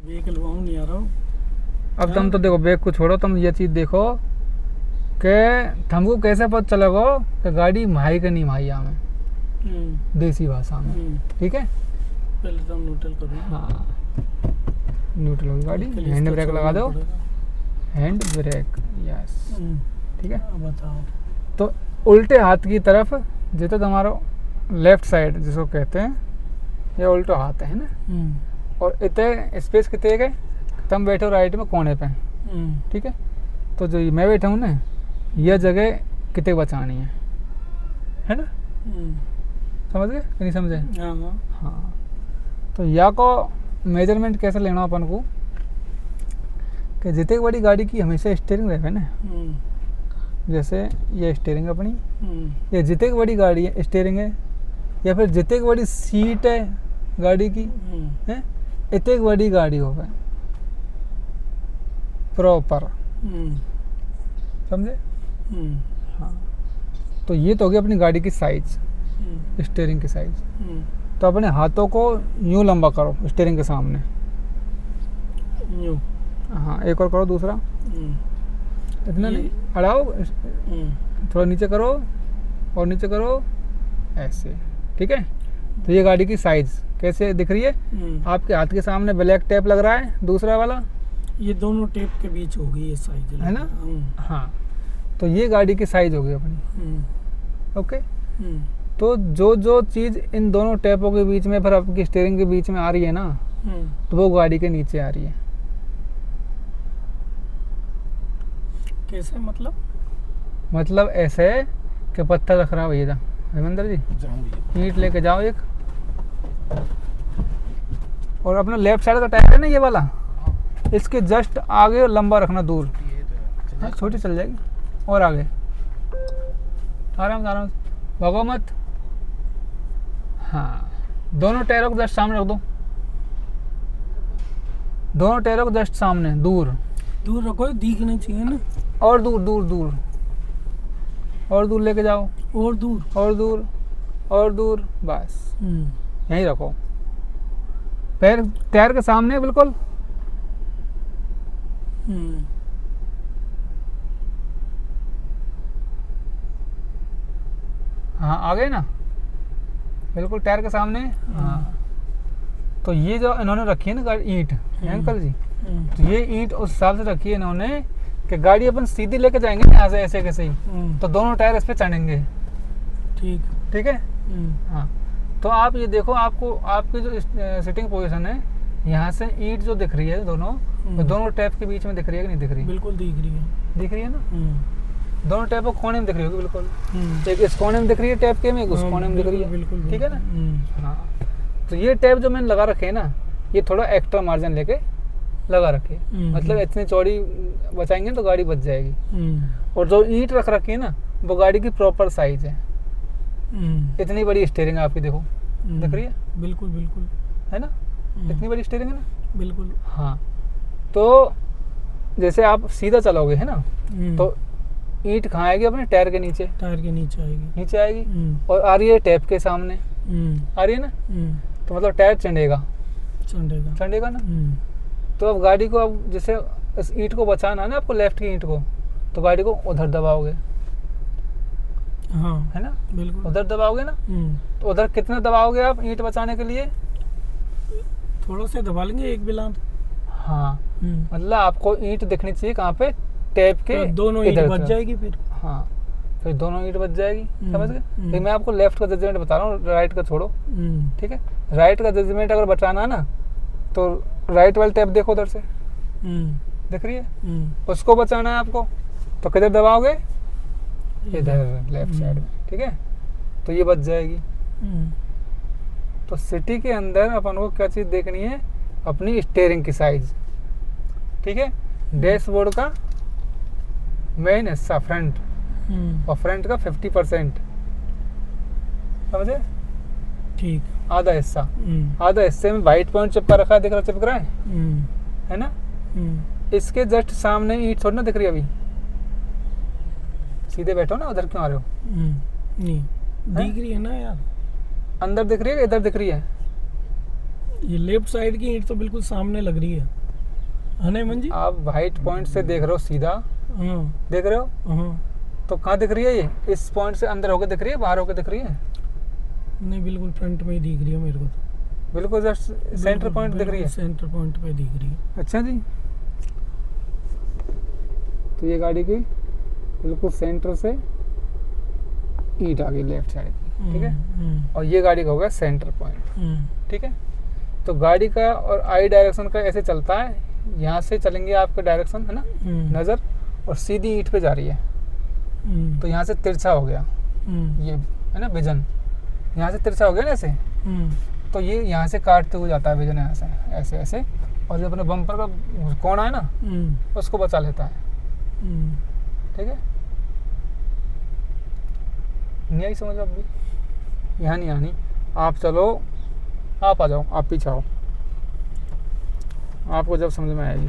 Vehicle वहाँ नहीं आ रहा हूँ। अब तुम तो देखो बैग को छोड़ो, तुम ये चीज़ देखो कि तुमको कैसे पता चलेगा कि गाड़ी माही कि नहीं माही हमें देसी भाषा में। ठीक है, पहले तो हम न्यूट्रल करो। हाँ न्यूट्रल होगी गाड़ी, हैंड ब्रेक लगा दो, हैंड ब्रेक, यस ठीक है। बताओ। तो उल्टे हाथ की तरफ जितना तुम्हारा लेफ्ट साइड जिसको कहते हैं, ये उल्टा हाथ है ना, और इतने स्पेस कितने के तुम बैठे हो राइट में कोने पे, ठीक है। तो जो मैं बैठा हूँ ना, यह जगह कितने बचानी है ना, समझ गए कि नहीं समझे? हाँ। तो या को मेजरमेंट कैसे लेना अपन को कि जितने बड़ी गाड़ी की हमेशा स्टीयरिंग रहे ना, जैसे ये स्टीयरिंग अपनी, ये जितने बड़ी गाड़ी है स्टीयरिंग है, या फिर जितने बड़ी सीट है गाड़ी की है, इतने बड़ी गाड़ी हो गई प्रॉपर, समझे? हाँ। तो ये तो हो गई अपनी गाड़ी की साइज, स्टीयरिंग की साइज। तो अपने हाथों को यूं लंबा करो स्टीयरिंग के सामने, यूं। हाँ एक और करो, दूसरा इतना नहीं अड़ाओ, थोड़ा नीचे करो और नीचे करो ऐसे, ठीक है। तो ये गाड़ी की साइज कैसे दिख रही है आपके हाथ के सामने? ब्लैक टेप लग रहा है दूसरा वाला, ये दोनों टेप के बीच होगी ये साइज, है ना? हाँ। तो ये गाड़ी की साइज होगी अपनी, ओके। तो जो जो चीज़ इन दोनों टेपों के बीच में फिर आपकी स्टीयरिंग के बीच में आ रही है ना, तो वो गाड़ी के नीचे आ रही है। कैसे मतलब ऐसे कि पत्थर रख रहा है भैया हरमिंदर जी, ईंट लेके जाओ एक, और अपना लेफ्ट साइड का टायर है ना ये वाला, इसके जस्ट आगे लंबा रखना दूर, हाँ छोटी चल जाएगी, और आगे आराम से भगो मत। हाँ दोनों टायरों को जस्ट सामने रख दो, दोनों टायरों को जस्ट सामने, दूर दूर रखो, दिखना चाहिए ना, और दूर दूर दूर और दूर लेके जाओ, और दूर और दूर और दूर, बस यहीं रखो, पैर टायर के सामने बिल्कुल। हाँ आ गए ना, बिल्कुल टायर के सामने। हाँ तो ये जो इन्होंने रखी है ना गाड़ी ईंट, अंकल जी, तो ये ईंट उस हिसाब से रखी है इन्होंने कि गाड़ी अपन सीधी लेके जाएंगे यहाँ से ऐसे कैसे ही, तो दोनों टायर इस पे चढ़ेंगे, ठीक है। हाँ तो आप ये देखो, आपको आपकी जो सिटिंग पोजीशन है, यहाँ से ईंट जो दिख रही है दोनों, तो दोनों टैप के बीच में दिख रही है कि नहीं दिख रही? बिल्कुल दिख रही है ना, दोनों टैप कोने में दिख रही होगी बिल्कुल, एक इस कोने में दिख रही है टैप के में, एक उस कोने में दिख रही है, ठीक है ना। हाँ तो ये टैप जो मैंने लगा रखे है ना, ये थोड़ा एक्स्ट्रा मार्जिन लेके लगा रखे, मतलब इतनी चौड़ी बचाएंगे तो गाड़ी बच जाएगी। और जो ईंट रख रखी है ना, वो गाड़ी की प्रॉपर साइज है, इतनी बड़ी स्टीयरिंग आपकी देखो दिख रही है, बिल्कुल बिल्कुल, है ना, इतनी बड़ी स्टीयरिंग है ना, बिल्कुल। हाँ तो जैसे आप सीधा चलोगे है ना, तो ईंट कहाँ आएगी? अपने टायर के नीचे, टायर के नीचे आएगी, नीचे आएगी, और आ रही है टैप के सामने, आ रही है ना, तो मतलब टायर चढ़ेगा ना। तो अब गाड़ी को, अब जैसे इस ईंट को बचाना है ना आपको, लेफ्ट की ईंट को, तो गाड़ी को उधर दबाओगे, हाँ है ना, बिल्कुल उधर दबाओगे ना। तो उधर कितना दबाओगे आप ईंट बचाने के लिए? थोड़ा से दबा लेंगे, एक बिलान। हाँ मतलब आपको ईंट दिखनी चाहिए कहाँ पे? टैप के तो दोनों ईंट बच जाएगी फिर। हाँ फिर दोनों ईंट बच जाएगी, समझ गए? तो मैं आपको लेफ्ट का जजमेंट बता रहा हूँ, राइट का छोड़ो, ठीक है। राइट का जजमेंट अगर बचाना है ना, तो राइट वाली टैप देखो उधर से, दिख रही है, उसको बचाना है आपको, तो किधर दबाओगे? इधर लेफ्ट साइड में, ठीक है। तो ये बच जाएगी। तो सिटी के अंदर अपन को क्या चीज़ देखनी है? अपनी स्टीयरिंग की साइज, ठीक है। डैशबोर्ड का मेन हिस्सा फ्रंट, और फ्रंट का 50%, समझे? ठीक, आधा हिस्सा, आधा हिस्से में वाइट पॉइंट चिपका रखा है, दिख रहा, चिपक रहा है ना। इसके जस्ट सामने ईंट थोड़ी ना दिख रही अभी, सीधे बैठो ना, उधर क्यों आ रहे हो? नहीं दिख रही है ना यार, अंदर दिख रही है, इधर दिख रही है? ये लेफ्ट साइड की ईंट तो बिल्कुल सामने लग रही है ना मन जी? आप वाइट पॉइंट से देख रहे हो सीधा, हाँ देख रहे हो? हाँ। तो कहाँ दिख रही है ये? इस पॉइंट से अंदर होकर दिख रही है, बाहर होकर दिख रही है? नहीं, बिल्कुल फ्रंट में ही दिख रही है मेरे को तो। बिल्कुल जस्ट सेंटर पॉइंट दिख रही है। सेंटर पॉइंट पे दिख रही है। अच्छा जी, तो ये गाड़ी की बिल्कुल सेंटर से ईंट आ गई लेफ्ट साइड की, ठीक है। और ये गाड़ी का हो गया सेंटर पॉइंट, ठीक है। तो गाड़ी का और आई डायरेक्शन का ऐसे चलता है, यहाँ से चलेंगे आपका डायरेक्शन है ना, नज़र, और सीधी ईंट पे जा रही है, तो यहाँ से तिरछा हो गया ये है ना विजन, यहाँ से तिरछा हो गया ना ऐसे, तो ये यहाँ से काटते हुए जाता है विजन, यहाँ से ऐसे ऐसे, और जो अपने बम्पर का कोना है ना उसको बचा लेता है, ठीक है। नहीं आई समझ? अब भी यहाँ नहीं आनी, आप चलो, आप आ जाओ, आप पीछे आओ, आपको जब समझ में आएगी।